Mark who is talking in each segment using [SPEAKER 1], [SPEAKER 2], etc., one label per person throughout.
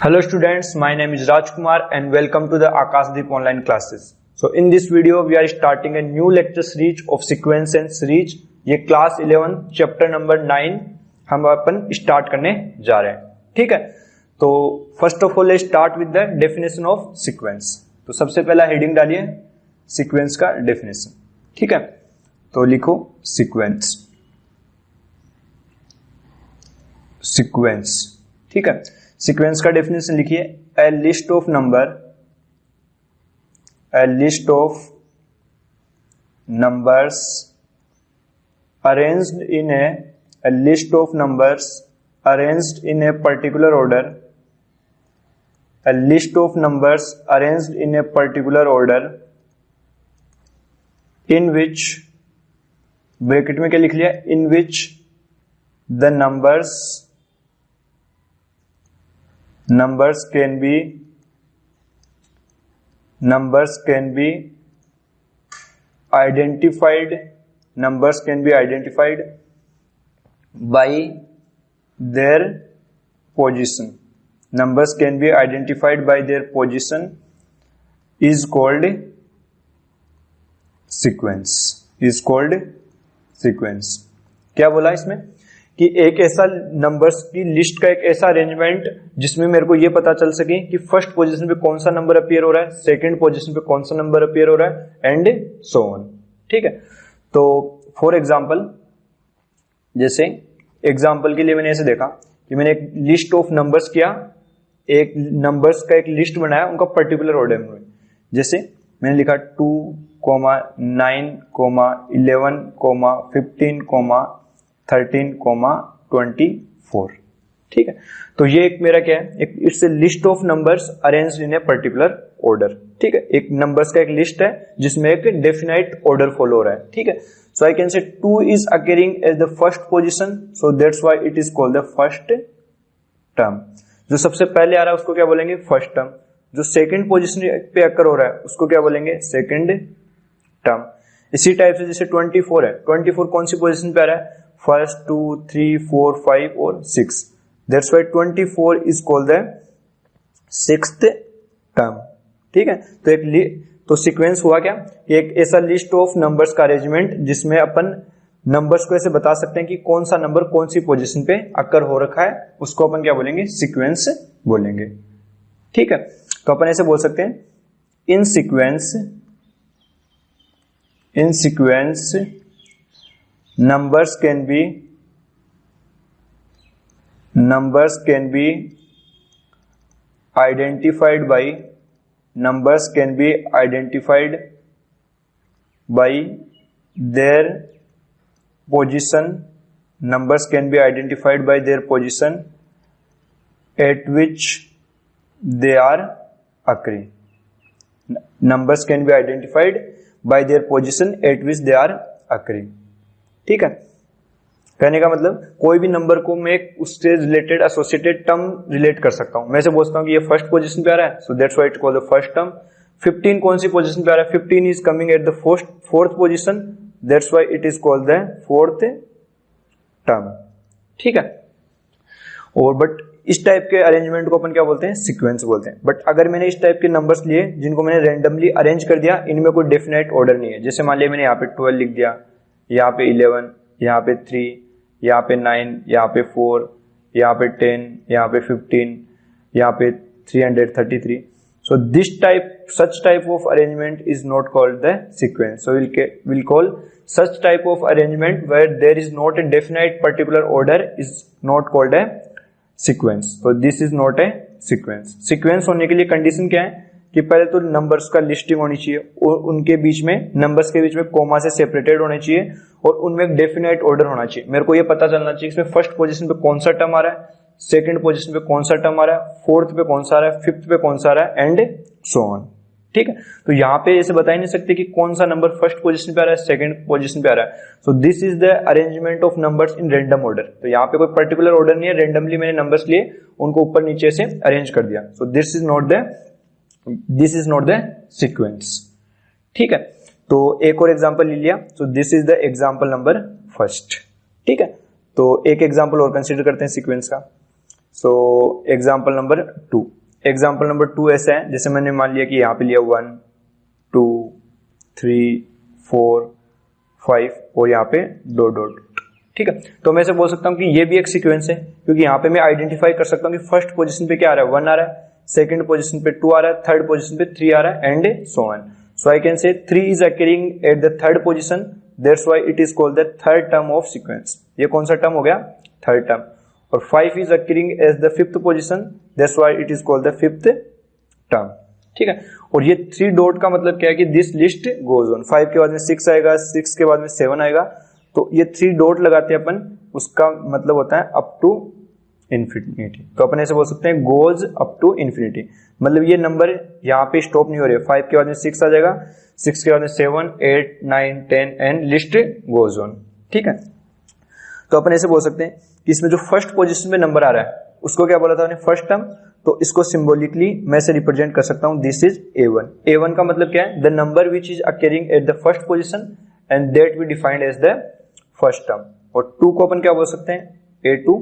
[SPEAKER 1] Hello students, my name is Rajkumar and welcome to the Akashdeep online classes. So in this video we are starting a new lecture series of sequence and series. ये class 11 chapter number 9 हम अपन start करने जा रहे हैं. ठीक है, तो first of all start with the definition of sequence. तो सबसे पहला हेडिंग डालिए सीक्वेंस का डेफिनेशन. ठीक है, तो लिखो सीक्वेंस. सीक्वेंस, ठीक है. सीक्वेंस का डेफिनेशन लिखिए. A list of number, a list of numbers arranged in a list of numbers arranged in a particular order, a list of numbers arranged in a particular order in which, bracket में क्या लिख लिया, in which the numbers can be identified, numbers can be identified by their position, numbers can be identified by their position is called sequence, is called sequence. क्या बोला इसमें कि एक ऐसा नंबर्स की लिस्ट का एक ऐसा अरेंजमेंट जिसमें मेरे को ये पता चल सके कि फर्स्ट पोजीशन पे कौन सा नंबर अपीयर हो रहा है, सेकंड पोजीशन पे कौन सा नंबर अपीयर हो रहा है, एंड सो ऑन. ठीक है, तो फॉर एग्जांपल, जैसे एग्जांपल के लिए मैंने ऐसे देखा कि मैंने एक लिस्ट ऑफ नंबर्स किया, एक नंबर्स का एक लिस्ट बनाया उनका पर्टिकुलर ऑर्डर में. जैसे मैंने लिखा 2, 9, 11, 15, 13, 24. ठीक है, तो ये एक मेरा क्या है, एक it's a list of numbers arranged in a particular order. ठीक है, एक नंबर्स का एक लिस्ट है जिसमें एक डेफिनाइट ऑर्डर फॉलो हो रहा है. ठीक है, so I can say 2 is occurring as the first position, so that's why it is called the first term. जो सबसे पहले आ रहा है उसको क्या बोलेंगे, फर्स्ट टर्म. जो सेकंड पोजीशन पे अकर हो रहा है उसको क्या बोलेंगे, सेकंड टर्म. इसी टाइप से जैसे 24 है, 24 कौन सी पोजीशन पे आ रहा है, फर्स्ट, 2, 3, 4, 5 और 6. That's why 24 is called the sixth term. ठीक है, तो सीक्वेंस हुआ क्या, एक ऐसा लिस्ट ऑफ नंबर्स का अरेंजमेंट जिसमें अपन नंबर्स को ऐसे बता सकते हैं कि कौन सा नंबर कौन सी पोजीशन पे अकर हो रखा है, उसको अपन क्या बोलेंगे, सीक्वेंस बोलेंगे. ठीक है, तो अपन ऐसे बोल सकते हैं, इन sequence numbers can be identified by their position, numbers can be identified by their position at which they are occurring. Numbers can be identified by their position at which they are occurring. ठीक है, कहने का मतलब कोई भी number को मैं उससे रिलेटेड एसोसिएटेड टर्म रिलेट कर सकता हूं. मैं से बोलता हूं कि ये फर्स्ट पोजीशन पे आ रहा है, सो that's why it called the first term. 15 कौन सी पोजीशन पे आ रहा है, 15 is coming at the fourth position, that's why it is called the fourth term. ठीक है, और बट इस टाइप के अरेंजमेंट को अपन क्या बोलते हैं, सीक्वेंस बोलते हैं. बट अगर मैंने इस टाइप के नंबर्स लिए जिनको मैंने रैंडमली अरेंज कर दिया, इनमें कोई डेफिनेट ऑर्डर नहीं है. जैसे मान लिया मैंने यहाँ पे 12 लिख दिया, यहाँ पे 11, यहाँ पे 3, यहाँ पे 9, यहाँ पे 4, यहाँ पे 10, यहाँ पे 15, यहाँ पे 333. So this type, such type of arrangement is not called the sequence. So we'll call such type of arrangement where there is not a definite particular order is not called a sequence. So this is not a sequence. Sequence होने के लिए condition क्या है कि पहले तो numbers का listing होनी चाहिए और उनके बीच में, नंबर्स के बीच में कोमा से सेपरेटेड होने चाहिए और उनमें एक डेफिनेट ऑर्डर होना चाहिए. मेरे को ये पता चलना चाहिए इसमें फर्स्ट पोजीशन पे कौन सा टर्म आ रहा है, सेकंड पोजीशन पे कौन सा टर्म आ रहा है, फोर्थ पे कौन सा आ रहा है, फिफ्थ पे कौन सा आ रहा है, एंड सो ऑन. ठीक है, तो यहाँ पे ऐसे बता ही नहीं सकते कि कौन सा नंबर फर्स्ट पोजीशन पे आ रहा है, सेकंड पोजीशन पे आ रहा है. So this is the arrangement of numbers in random order. तो यहाँ पे कोई पर्टिकुलर ऑर्डर नहीं है, रैंडमली मैंने नंबर्स लिए, उनको ऊपर नीचे से अरेंज कर दिया. So this is not the sequence. ठीक है, तो एक और एग्जांपल ले लिया. So this is the example number first. ठीक है, तो एक एग्जांपल और कंसीडर करते हैं सीक्वेंस का. So example number 2, example number 2 ऐसा है जैसे मैंने मान लिया कि यहाँ पे लिया 1 2 3 4 5 और यहाँ पे डॉट डॉट, ठीक है। तो मैं ऐसे बोल सकता हूँ कि ये भी एक सीक्वेंस है, क्योंकि यहाँ पे मैं आइडेंटिफाई कर सकता हूँ कि फर्स्ट पोजीशन पे क्या आ रहा है, 1 आ रहा है, सेकंड पोजीशन पे 2 आ रहा है, थर्ड पोजीशन पे 3 आ रहा है, and so on. So I can से 3 is occurring at the third position, that's why it is called the third term of sequence. ये कौन सा टर्म हो गया, थर्ड टर्म। और 5 is occurring as the fifth position, that's why it is called the fifth term, ठीक है। और ये 3 डॉट का मतलब क्या है कि दिस लिस्ट गोज ऑन, 5 के बाद में 6 आएगा, 6 के बाद में 7 आएगा, तो ये 3 डॉट लगाते हैं अपन, उसका मतलब होता है अप टू इन्फिनिटी। तो अपन ऐसे बोल सकते हैं गोज अप टू इन्फिनिटी, मतलब ये नंबर यहाँ पे स्टॉप नहीं हो रहे, 5 के बाद में 6 आ जाएगा, 6 के बाद में 7 8 9 10 एंड लिस्ट गोज ऑन, ठीक है। तो अपन ऐसे बोल सकते हैं कि इसमें जो फर्स्ट पोजीशन में नंबर आ रहा है उसको क्या बोला था हमने, फर्स्ट टर्म। तो इसको सिंबॉलिकली मैं से रिप्रेजेंट कर सकता हूं, दिस इज A1। A1 का मतलब क्या है, the number which is occurring at the first position and that we defined as the first term. और 2 को अपन क्या बोल सकते हैं, A2,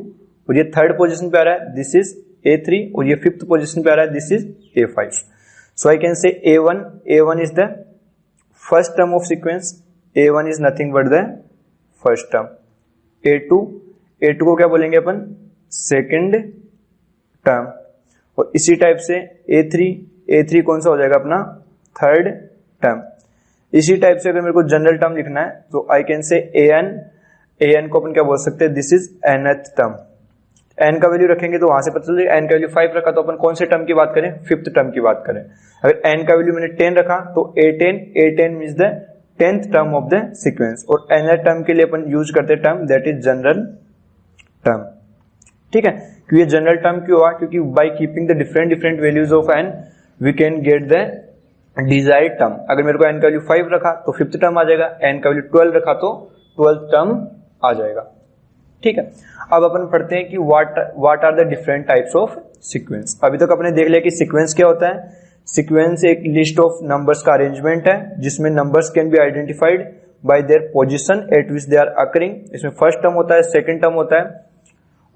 [SPEAKER 1] और ये थर्ड पोजीशन पे आ रहा है, दिस इज A3, और ये फिफ्थ पोजीशन पे आ रहा है, this is A5। So I can से A1 is the first term of sequence, A1 is nothing but the first term. A2 को क्या बोलेंगे अपन, सेकेंड टर्म। और इसी टाइप से A3 कौन सा हो जाएगा अपना, थर्ड टर्म। इसी टाइप से अगर मेरे को जनरल टर्म लिखना है तो आई कैन से AN को अपन क्या बोल सकते हैं, this is nth term. n का वैल्यू रखेंगे तो वहां से पता चलेगा, n का वैल्यू 5 रखा तो अपन कौन से टर्म की बात करें, फिफ्थ टर्म की बात करें। अगर n का वैल्यू मैंने 10 रखा तो A10 means the 10th term of the sequence. और nth टर्म के लिए अपन यूज करते हैं term that is general term, ठीक है। क्योंकि जनरल टर्म क्यों हुआ, क्योंकि by keeping the different values of n we can get the desired term. अगर मेरे को n का वैल्यू 5 रखा तो फिफ्थ टर्म आ जाएगा, n का वैल्यू 12 रखा तो 12th टर्म आ जाएगा, ठीक है। अब अपन पढ़ते हैं कि what are the different types of sequence. अभी तक अपने देख लिया कि सीक्वेंस क्या होता है। सीक्वेंस एक लिस्ट ऑफ नंबर्स का अरेंजमेंट है जिसमें numbers can be identified by their position at which they are occurring. इसमें फर्स्ट टर्म होता है, सेकंड टर्म होता है,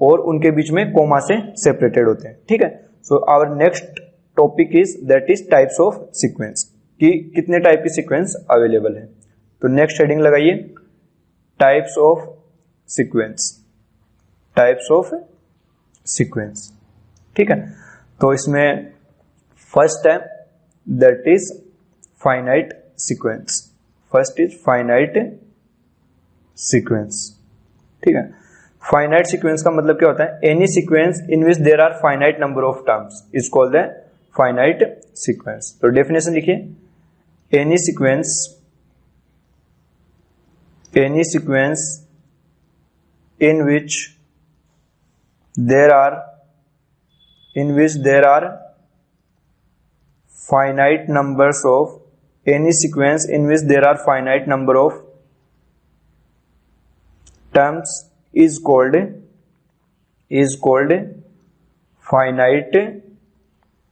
[SPEAKER 1] और उनके बीच में कोमा से सेपरेटेड होते हैं, ठीक है। So our next topic is that is types of sequence, कि कितने टाइप की सीक्वेंस अवेलेबल है। तो नेक्स्ट हेडिंग लगाइए, types of sequence, types of sequence, ठीक है। तो इसमें फर्स्ट है that is finite sequence, first is finite sequence, ठीक है। फाइनाइट सीक्वेंस का मतलब क्या होता है, any sequence in which there are finite number of terms is called the finite sequence. तो डेफिनेशन लिखिए, any sequence in which there are finite numbers of any sequence in which there are finite number of terms is called finite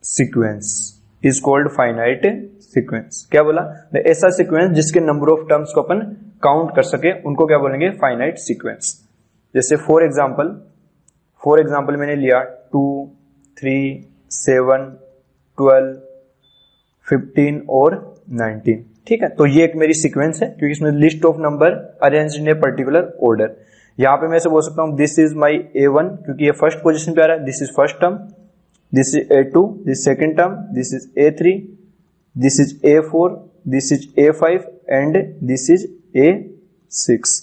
[SPEAKER 1] sequence, is called finite sequence। क्या बोला, ऐसा sequence जिसके number of terms को अपन count कर सके उनको क्या बोलेंगे, फाइनाइट सीक्वेंस। जैसे फॉर एग्जाम्पल मैंने लिया 2 3 7 12 15 और 19, ठीक है। तो ये एक मेरी सीक्वेंस है क्योंकि इसमें list of number arranged in a particular order. यहाँ पे मैं ऐसे बोल सकता हूँ दिस इज माई A1 क्योंकि ये फर्स्ट पोजीशन पे आ रहा है, this is first term, this is A2, this second term, this is A3, this is A4, this is A5 and this is A6।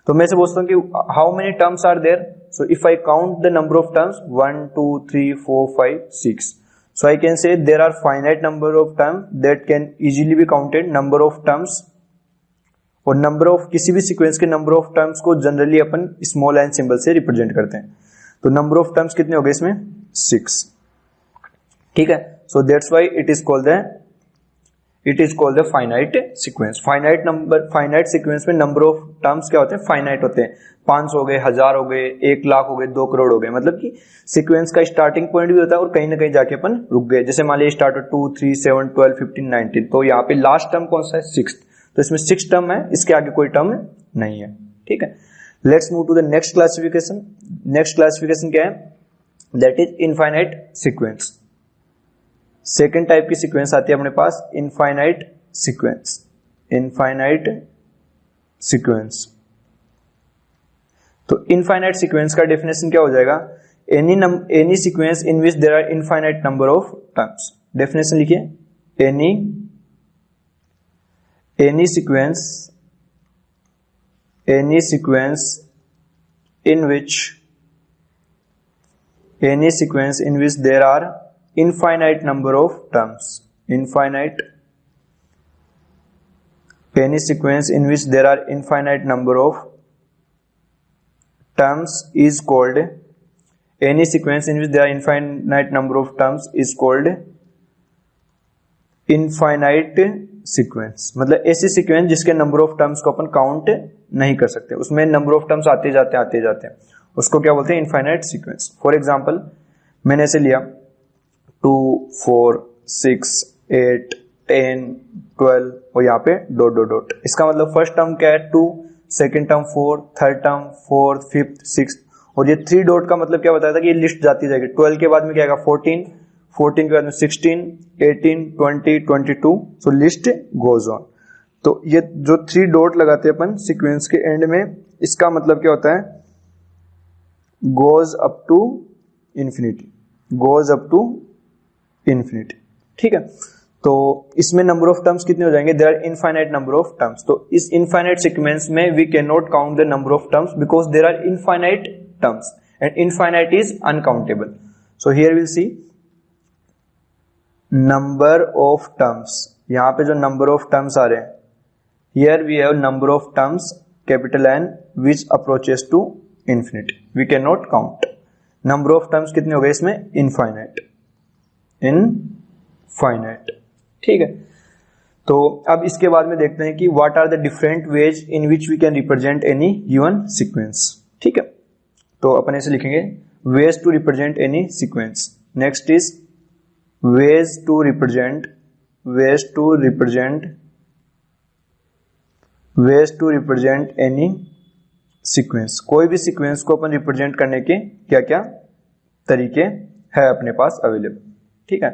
[SPEAKER 1] तो मैं से बोलता हूँ कि how many terms are there, so if I count the number of terms 1 2 3 4 5 6, so I can say there are finite number of terms that can easily be counted number of terms। और number of किसी भी sequence के number of terms को generally अपन small N symbol से represent करते हैं। तो number of terms कितने हो गए इसमें, 6, ठीक है। सो that's why it is called the finite sequence. Finite sequence में नंबर ऑफ टर्म्स क्या होते हैं, फाइनाइट होते हैं। 500 हो गए, 1000 हो गए, 1 लाख हो गए, 2 करोड़ हो गए, मतलब कि सीक्वेंस का स्टार्टिंग पॉइंट भी होता है और कहीं ना कहीं जाके अपन रुक गए। जैसे मान लीजिए स्टार्ट 2 3 7 12 15 19, तो यहाँ पे लास्ट टर्म कौन सा है, 6, तो इसमें 6 टर्म है, इसके आगे कोई टर्म नहीं है, ठीक है। Let's move to the next classification. Next classification क्या है, that is infinite sequence. Second type की सीक्वेंस आती है अपने पास इनफाइनाइट सीक्वेंस। इनफाइनाइट सीक्वेंस, तो इनफाइनाइट सीक्वेंस का डेफिनेशन क्या हो जाएगा? Any sequence in which there are infinite number of terms. Definition लिखिए, any sequence in which there are infinite number of terms, any sequence in which there are infinite number of terms is called infinite sequence. मतलब ऐसी sequence जिसके number of terms को अपन count नहीं कर सकते, उसमें number of terms आते जाते हैं, उसको क्या बोलते हैं? Infinite sequence. फॉर एग्जांपल मैंने ऐसे लिया 2 4 6 8 10 12 और यहाँ पे डॉट डॉट डॉट। इसका मतलब फर्स्ट टर्म क्या है? 2, second term 4, third term 4, fifth 6, और ये 3 डॉट का मतलब क्या बताया था कि ये लिस्ट जाती जाएगी। 12 के बाद में क्या आएगा? 14 के बाद में 16 18 20 22, सो लिस्ट गोज ऑन। तो ये जो 3 डॉट लगाते हैं अपन सीक्वेंस के एंड में, इसका मतलब क्या होता है? Goes up to infinity. ठीक है, तो इसमें नंबर ऑफ टर्म्स कितने हो जाएंगे? There are infinite number of terms. तो इस इनफाइनाइट सीक्वेंस में we can not count the number of terms because there are infinite terms and infinite is uncountable. So here will see number of terms. यहां पे जो number of terms आ रहे हैं, here we have number of terms capital N which approaches to infinity, we can not count. Number of terms कितने हो गए इसमें? इनफाइनाइट। ठीक है, तो अब इसके बाद में देखते हैं कि what are the different ways in which we can represent any given sequence. ठीक है, तो अपन ऐसे लिखेंगे ways to represent any sequence. Next is ways to represent any sequence। कोई भी सीक्वेंस को अपन रिप्रेजेंट करने के क्या क्या तरीके है अपने पास अवेलेबल। ठीक है,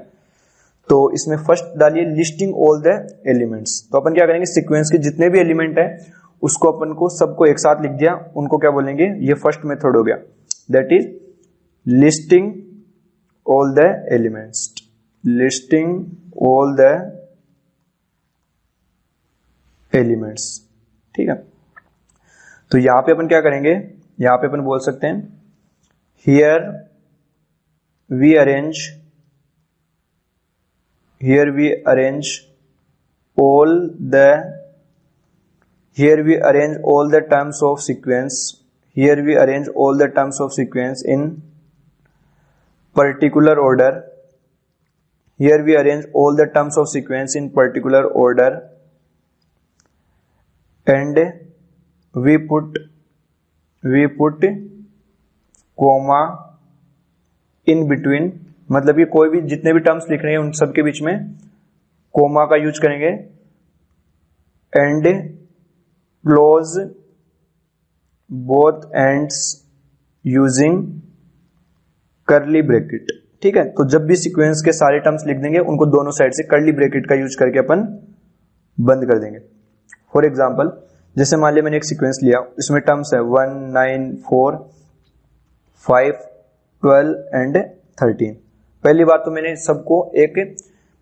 [SPEAKER 1] तो इसमें फर्स्ट डालिए लिस्टिंग ऑल द एलिमेंट्स। तो अपन क्या करेंगे? सीक्वेंस के जितने भी एलिमेंट है उसको अपन को सबको एक साथ लिख दिया, उनको क्या बोलेंगे? ये फर्स्ट मेथड हो गया, that is listing all the elements. ठीक है, तो यहां पे अपन क्या करेंगे? यहां पे अपन बोल सकते हैं here we arrange all the terms of sequence in particular order and we put comma in between। मतलब ये कोई भी जितने भी टर्म्स लिख रहे हैं उन सब के बीच में कोमा का यूज करेंगे and close both ends using curly bracket. ठीक है, तो जब भी सीक्वेंस के सारे टर्म्स लिख देंगे उनको दोनों साइड से कर्ली ब्रैकेट का यूज करके अपन बंद कर देंगे। फॉर एग्जाम्पल जैसे मान लिया मैंने एक सीक्वेंस लिया, इसमें टर्म्स है 1 9 4 5 12 एंड 13। पहली बार तो मैंने सबको एक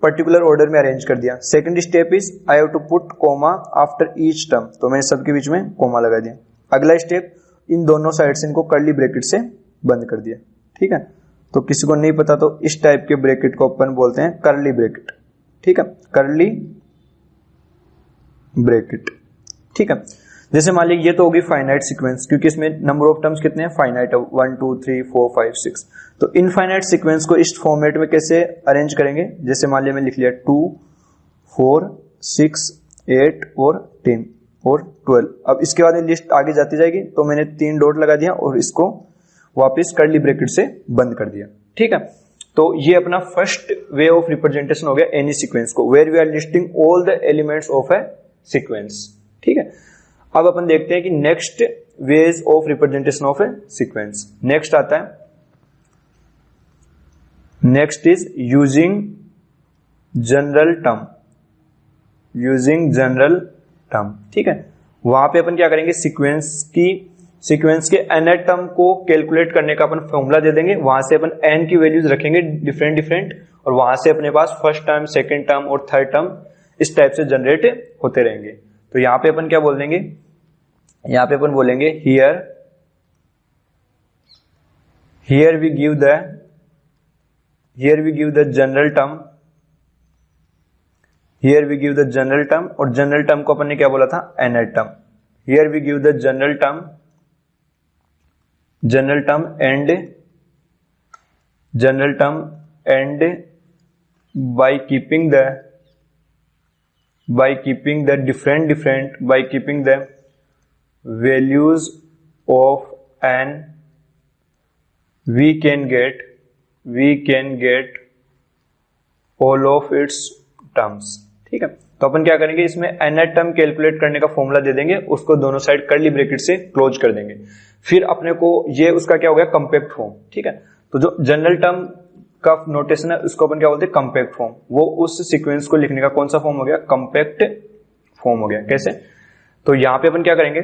[SPEAKER 1] पर्टिकुलर ऑर्डर में अरेंज कर दिया। Second step is I have to put comma after each term, तो मैंने सबके बीच में कोमा लगा दिया। अगला स्टेप इन दोनों साइड से इनको कर्ली ब्रैकेट से बंद कर दिया। ठीक है, तो किसी को नहीं पता तो इस टाइप के ब्रैकेट को अपन बोलते हैं कर्ली ब्रैकेट। ठीक है, कर्ली ब्रैकेट। ठीक है, जैसे मान लीजिए ये तो होगी फाइनाइट सीक्वेंस, क्योंकि इसमें नंबर ऑफ टर्म्स कितने हैं? फाइनाइट है, 1 2 3 4 5 6। तो इनफाइनाइट सीक्वेंस को इस फॉर्मेट में कैसे अरेंज करेंगे? जैसे मान लिया मैं लिख लिया 2 4 6 8 और 10 और 12। अब इसके बाद लिस्ट आगे जाती जाएगी, तो मैंने 3 डॉट लगा दिया और इसको वापस कर्ली ब्रैकेट से बंद कर दिया। ठीक है, तो ये अपना फर्स्ट वे ऑफ रिप्रेजेंटेशन हो गया एनी सीक्वेंस को, where we are listing all the elements of a sequence. ठीक है, अब अपन देखते हैं कि next ways of representation of a sequence. Next आता है next is using general term, using general term, ठीक है। वहां पे अपन क्या करेंगे, सीक्वेंस के nth टर्म को कैलकुलेट करने का अपन फॉर्मूला दे देंगे, वहां से अपन n की वैल्यूज रखेंगे डिफरेंट डिफरेंट, और वहां से अपने पास फर्स्ट टर्म, सेकंड टर्म और थर्ड टर्म इस टाइप से जनरेट होते रहेंगे। तो यहाँ पे अपन क्या बोल देंगे, यहाँ पे अपन बोलेंगे here we give the general term, here we give the general term, और जनरल टर्म को अपन ने क्या बोला था, nth term. Here we give the general term and by keeping the values of n, we can get all of its terms, ठीक है। तो अपन क्या करेंगे, इसमें nth टर्म कैलकुलेट करने का फॉर्मूला दे देंगे, उसको दोनों साइड कर्ली ब्रैकेट से क्लोज कर देंगे। फिर अपने को ये उसका क्या हो गया, कंपैक्ट फॉर्म, ठीक है। तो जो जनरल टर्म का नोटेशन है उसको अपन क्या बोलते हैं, कंपैक्ट फॉर्म। वो उस सीक्वेंस को लिखने का कौन सा फॉर्म हो गया, कंपैक्ट फॉर्म हो गया। कैसे, तो यहाँ पे अपन क्या करेंगे,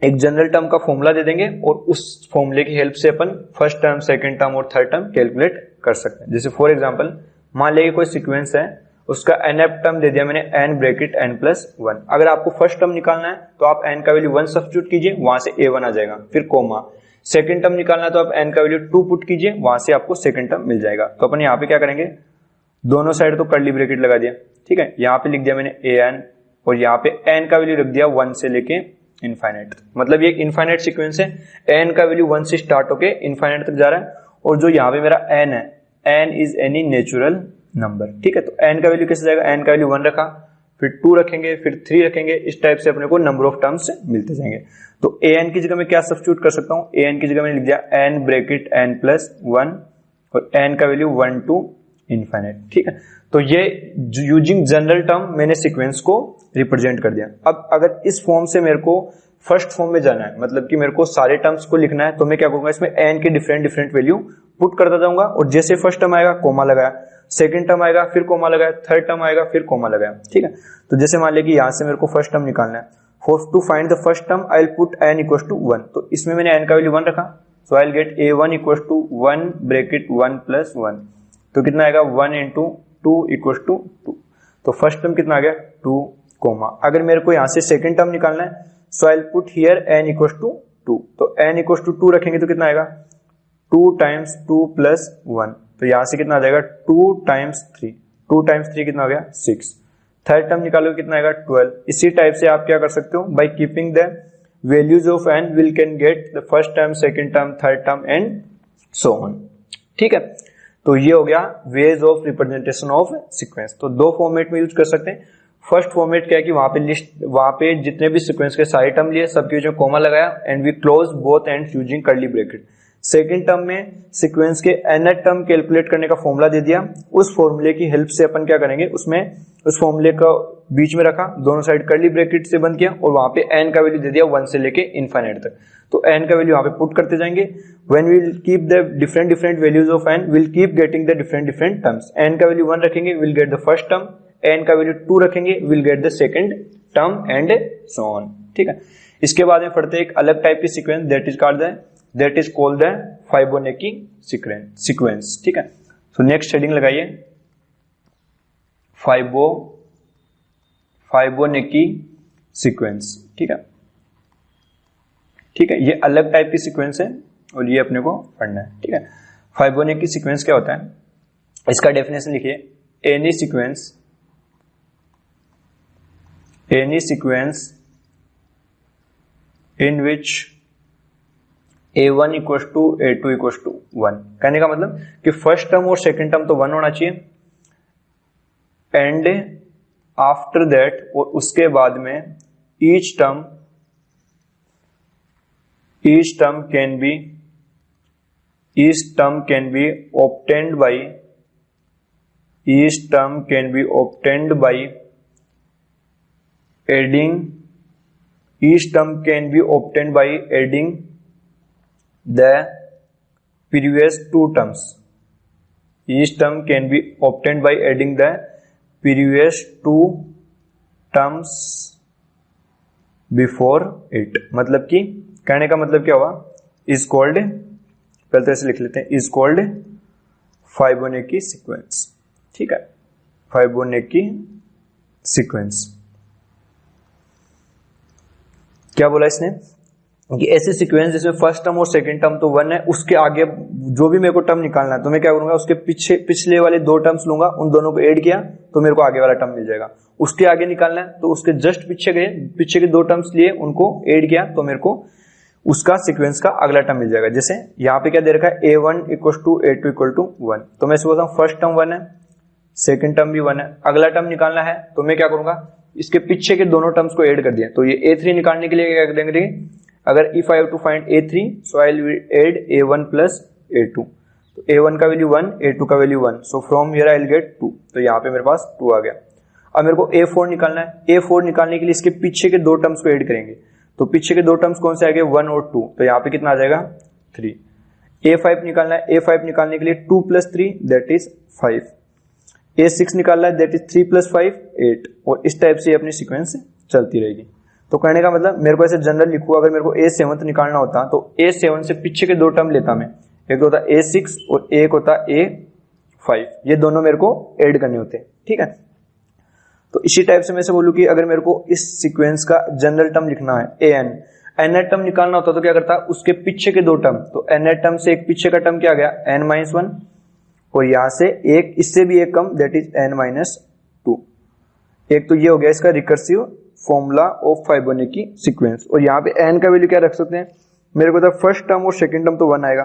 [SPEAKER 1] एक जनरल टर्म का फॉर्मूला दे देंगे और उस फॉर्मूले की हेल्प से अपन फर्स्ट टर्म, सेकंड टर्म और थर्ड टर्म कैलकुलेट कर सकते हैं। जैसे फॉर एग्जांपल मान लीजिए कोई सीक्वेंस है, उसका nth टर्म दे दिया मैंने n ब्रैकेट n+1। अगर आपको फर्स्ट टर्म निकालना है तो आप n का वैल्यू 1 सब्स्टिट्यूट कीजिए, वहां से a1 आ जाएगा, फिर कोमा। सेकंड टर्म निकालना है तो आप n का वैल्यू 2 पुट कीजिए, वहां से आपको सेकंड टर्म मिल जाएगा। तो अपन यहाँ पे क्या करेंगे, दोनों साइड तो कर्ली ब्रैकेट लगा दिया, ठीक है। यहाँ पे लिख दिया मैंने an और यहाँ पे n का वैल्यू रख दिया 1 से लेके इनफाइनाइट, मतलब ये एक इनफाइनाइट सीक्वेंस है, n का वैल्यू 1 से स्टार्ट होके इनफाइनाइट तक जा रहा है। और जो यहाँ पे मेरा n है, n is any natural number, ठीक है। तो n का वैल्यू कैसे जाएगा, n का वैल्यू 1 रखा, फिर 2 रखेंगे, फिर 3 रखेंगे, इस टाइप से अपने को नंबर ऑफ टर्म्स मिलते जाएंगे। तो an की जगह में क्या सब्स्टिट्यूट कर सकता हूँ, an की जगह मैंने लिख दिया n ब्रैकेट n+1 और n का वैल्यू 1 to इनफाइनाइट, ठीक है। तो ये यूजिंग जनरल टर्म मैंने सीक्वेंस को रिप्रेजेंट कर दिया। अब अगर इस फॉर्म से मेरे को फर्स्ट फॉर्म में जाना है, मतलब कि मेरे को सारे टर्म्स को लिखना है, तो मैं क्या करूंगा, इसमें n के डिफरेंट वैल्यू पुट करता जाऊंगा, और जैसे फर्स्ट टर्म आएगा कोमा लगाया, सेकंड टर्म आएगा फिर कोमा लगाया, थर्ड टर्म आएगा फिर कोमा लगाया, ठीक है। तो जैसे मान लिया कि यहां से मेरे को फर्स्ट टर्म निकालना है, for to find the first term I will put n equal to 1। तो इसमें मैंने n का वैल्यू 1 रखा, so I will get a1 equal to 1 bracket 1+1। तो कितना आएगा, 1 into 2 इक्वल टू 2। तो फर्स्ट टर्म कितना आ गया, 2 कोमा। अगर मेरे को यहाँ से सेकंड टर्म निकालना है, so I will put here n equal to 2। तो n इक्वल टू 2 रखेंगे तो कितना आएगा, 2 times 2 plus 1। तो यहां से कितना आ जाएगा, 2 times 3, 2 times 3 कितना हो गया, 6। थर्ड टर्म निकालोगे कितना आएगा, 12। इसी टाइप से आप क्या कर सकते हो, bye keeping the values of n will can get the first term, second term, third term and so on, ठीक है। तो ये हो गया veg of representation of sequence. तो दो फॉर्मेट में यूज कर सकते हैं। फर्स्ट फॉर्मेट क्या है कि वहां पे जितने भी सीक्वेंस के सारे टर्म लिए सबके बीच में कोमा लगाया and we close both ends using curly bracket. Second term में सीक्वेंस के nth टर्म कैलकुलेट करने का फॉर्मूला दे दिया, उस फॉर्मूले की हेल्प से अपन क्या करेंगे, उसमें उस फॉर्मूले का बीच में रखा, दोनों साइड कर्ली ब्रैकेट से बंद किया और वहां पे n का वैल्यू दे दिया 1 से लेके इनफाइनाइट तक। तो n का वैल्यू वहां पे पुट करते जाएंगे। When we will keep the different values of n, will keep getting the different terms. n का वैल्यू 1 रखेंगे, will get the first term, n का वैल्यू 2 रखेंगे, will get the second term and so on, ठीक है। इसके बाद में पढ़ते हैं एक अलग टाइप की sequence that is called the Fibonacci sequence, ठीक है। सो नेक्स्ट हेडिंग लगाइए, फाइबोनेकी सीक्वेंस, ठीक है। ठीक है, ये अलग टाइप की सीक्वेंस है और ये अपने को पढ़ना है, ठीक है। फाइबोनेकी सीक्वेंस क्या होता है, इसका डेफिनेशन लिखिए, any sequence in which a1 equal to a2 equal to 1। कहने का मतलब कि फर्स्ट टर्म और सेकंड टर्म तो 1 होना चाहिए, एंड आफ्टर दैट और उसके बाद में each term can be obtained by adding the previous two terms, each term can be obtained by adding the previous two terms before it. मतलब कि कहने का मतलब क्या हुआ, इज कॉल्ड, पहले तो ऐसे लिख लेते हैं, इज कॉल्ड फाइबोनेकी सीक्वेंस। ठीक है, फाइबोनेकी सीक्वेंस। क्या बोला इसने कि ऐसे सीक्वेंस जिसमें फर्स्ट टर्म और सेकंड टर्म तो 1 है, उसके आगे जो भी मेरे को टर्म निकालना है तो मैं क्या करूंगा, उसके पिछले वाले 2 टर्म्स लूंगा, उन दोनों को ऐड किया तो मेरे को आगे वाला टर्म मिल जाएगा। उसके आगे निकालना है तो उसके जस्ट पीछे गए, पीछे के 2 टर्म्स लिए, उनको ऐड किया तो मेरे को उसका सीक्वेंस का अगला टर्म मिल जाएगा। जैसे यहाँ पे क्या दे रखा है, a1 equal to a2 equal to 1, तो मैं बोलता हूँ फर्स्ट टर्म 1 है, सेकंड टर्म भी 1 है, अगला टर्म निकालना है तो मैं क्या करूंगा, इसके पीछे के दोनों टर्म्स को ऐड कर दिया। तो ये a3 निकालने के लिए क्या करेंगे, अगर if I have to find a3 so I will add a1 plus a2, तो a1 का वैल्यू 1, a2 का value 1, so from here I will get 2, तो यहाँ पे मेरे पास 2 आ गया। अब मेरे को a4 निकालना है, a4 निकालने के लिए इसके पीछे के 2 टर्म्स को ऐड करेंगे, तो पीछे के 2 टर्म्स कौन से आ गए, 1 और 2, तो यहाँ पे कितना आ जाएगा 3। a5 निकालना है, a5 निकालने के लिए 2 प्लस 3 दैट इज 5, a6 निकालना है दैट इज 3 प्लस 5 8, और इस टाइप से अपनी सीक्वेंस चलती रहेगी। तो कहने का मतलब मेरे को ऐसे जनरल लिखूं, अगर मेरे को a7 निकालना होता तो a7 से पीछे के 2 टर्म लेता मैं, एक होता a6 और एक होता a5, ये दोनों मेरे को ऐड करने होते हैं। ठीक है, तो इसी टाइप से मैं से बोलूं कि अगर मेरे को इस सीक्वेंस का जनरल टर्म लिखना है n टर्म निकालना होता तो क्या करता, उसके पीछे के 2 टर्म, तो n टर्म से एक पीछे का टर्म क्या आ गया n-1, और यहां से एक इससे भी एक कम दैट इज n-2। एक तो ये हो गया इसका रिकर्सिव फॉर्मूला ऑफ फाइबोनेकी सीक्वेंस, और यहाँ पे n का वैल्यू क्या रख सकते हैं, मेरे को तो फर्स्ट टर्म और सेकंड टर्म तो 1 आएगा,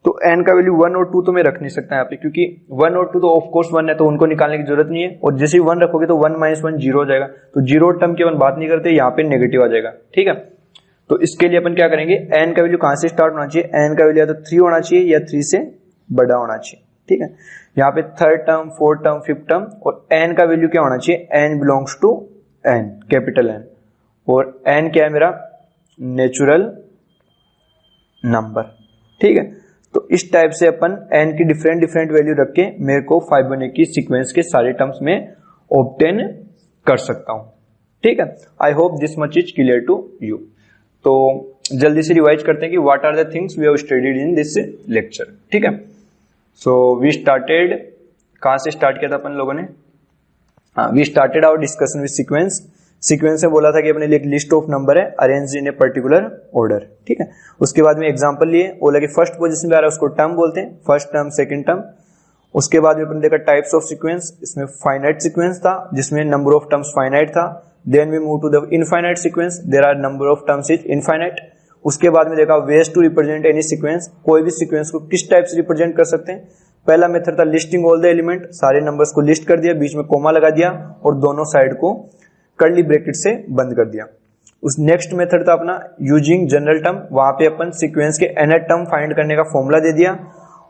[SPEAKER 1] तो n का वैल्यू 1 और 2 तो मैं रख नहीं सकता यहाँ पे, क्योंकि 1 और 2 तो ऑफ कोर्स 1 है, तो उनको निकालने की जरूरत नहीं है, और जैसे ही 1 रखोगे तो 1 - 1 0 हो जाएगा, तो जीरो टर्म की अपन बात नहीं करते, यहाँ पे नेगेटिव आ जाएगा। ठीक है, तो इसके लिए अपन क्या करेंगे, n का वैल्यू कहां से स्टार्ट होना चाहिए, n का वैल्यू या तो 3 होना चाहिए या 3 से बड़ा होना चाहिए। ठीक है, यहाँ पे third term, fourth term, fifth term, और n का वैल्यू क्या होना चाहिए, n belongs to n, capital N, और n क्या है मेरा, नेचुरल नंबर। ठीक है, तो इस टाइप से अपन n की डिफरेंट वैल्यू रख के मेरे को फाइबोनेकी सीक्वेंस के सारे टर्म्स में ऑब्टेन कर सकता हूं। ठीक है, I hope this much is clear to you. तो जल्दी से रिवाइज करते हैं कि what are the things we have studied in this lecture. ठीक है, सो वी स्टार्टेड, कहां से स्टार्ट किया था अपन लोगों ने, we started our discussion with sequence. Sequence में बोला था कि अपने लिए एक लिस्ट ऑफ नंबर है arrange in a particular order. ठीक है, उसके बाद में एग्जांपल लिए, बोला कि फर्स्ट पोजीशन पे आ रहा है उसको टर्म बोलते हैं, फर्स्ट टर्म, सेकंड टर्म। उसके बाद में अपन देखा टाइप्स ऑफ सीक्वेंस, इसमें फाइनाइट सीक्वेंस था जिसमें नंबर ऑफ टर्म्स फाइनाइट था। Then we move to the infinite sequence, there are number of terms is infinite. उसके बाद में देखा ways to represent any sequence, कोई भी सीक्वेंस को किस टाइप से रिप्रेजेंट कर सकते हैं। पहला मेथड था लिस्टिंग ऑल द एलिमेंट, सारे नंबर्स को लिस्ट कर दिया, बीच में कोमा लगा दिया और दोनों साइड को कर्ली ब्रैकेट से बंद कर दिया। उस नेक्स्ट मेथड था अपना यूजिंग जनरल टर्म, वहां पे अपन सीक्वेंस के nth टर्म फाइंड करने का फॉर्मूला दे दिया,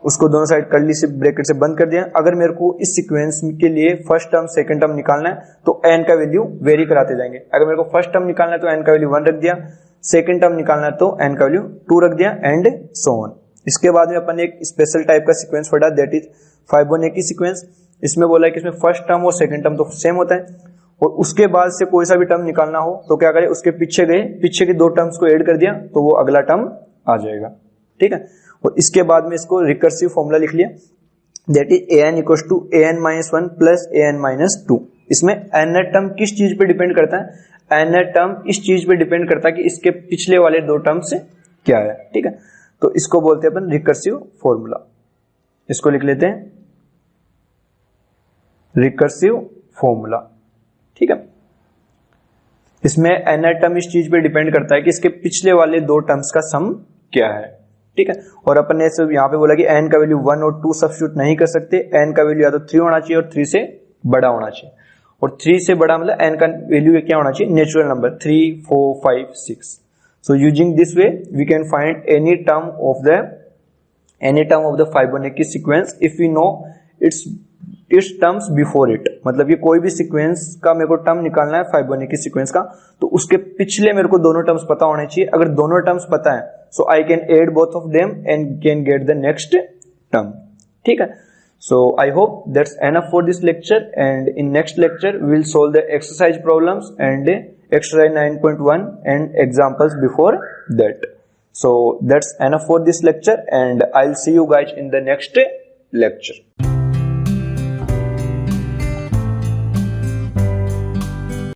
[SPEAKER 1] उसको दोनों साइड कर्ली से ब्रैकेट से बंद कर दिया। अगर मेरे को इस सीक्वेंस के लिए फर्स्ट टर्म सेकंड टर्म निकालना है तो n का वैल्यू वेरी कराते जाएंगे। अगर मेरे को फर्स्ट टर्म निकालना है तो n का वैल्यू 1 रख दिया, सेकंड टर्म निकालना है तो n का वैल्यू 2 रख दिया, एंड सो ऑन। इसके बाद में अपन एक स्पेशल टाइप का सीक्वेंस पढ़ा, दैट इज फाइबोनेकी सीक्वेंस। इसमें बोला है कि इसमें फर्स्ट टर्म और सेकंड टर्म तो सेम होता है, और उसके बाद से कोई सा भी टर्म निकालना हो तो क्या करें, उसके पीछे गए, पीछे के 2 टर्म्स को ऐड कर दिया तो वो अगला टर्म आ जाएगा। ठीक है, और इसके बाद में इसको रिकर्सिव फॉर्मूला लिख लिया, that is an equal to an-1 plus an-2। इसमें nth टर्म किस चीज पे डिपेंड करता है, nth टर्म इस चीज पे डिपेंड करता है कि इसके पिछले वाले 2 टर्म्स क्या है। ठीक है, तो इसको बोलते हैं अपन रिकर्सिव फॉर्मूला। इसको लिख लेते हैं रिकर्सिव फॉर्मूला। ठीक है, इसमें nth टर्म इस चीज पे डिपेंड करता है कि इसके पिछले वाले 2 टर्म्स का सम क्या है। ठीक है, और अपन ने यहाँ पे बोला कि n का वैल्यू 1 और 2 सब्स्टिट्यूट नहीं कर सकते, n का वैल्यू या तो 3 होना चाहिए और 3 से बड़ा होना चाहिए, और 3 से बड़ा मतलब n का वैल्यू क्या होना चाहिए, natural number 3, 4, 5, 6। So using this way we can find any term of the Fibonacci sequence if we know its terms before it. मतलब कि कोई भी सीक्वेंस का मेरे को टर्म निकालना है फाइबोनेकी सीक्वेंस का, तो उसके पिछले मेरे को दोनों टर्म्स पता होने चाहिए। अगर दोनों टर्म्स पता है so I can add both of them and can get the next term. ठीक है, So I hope that's enough for this lecture, and in next lecture we'll solve the exercise problems and exercise 9.1 and examples before that. So that's enough for this lecture, and I'll see you guys in the next lecture.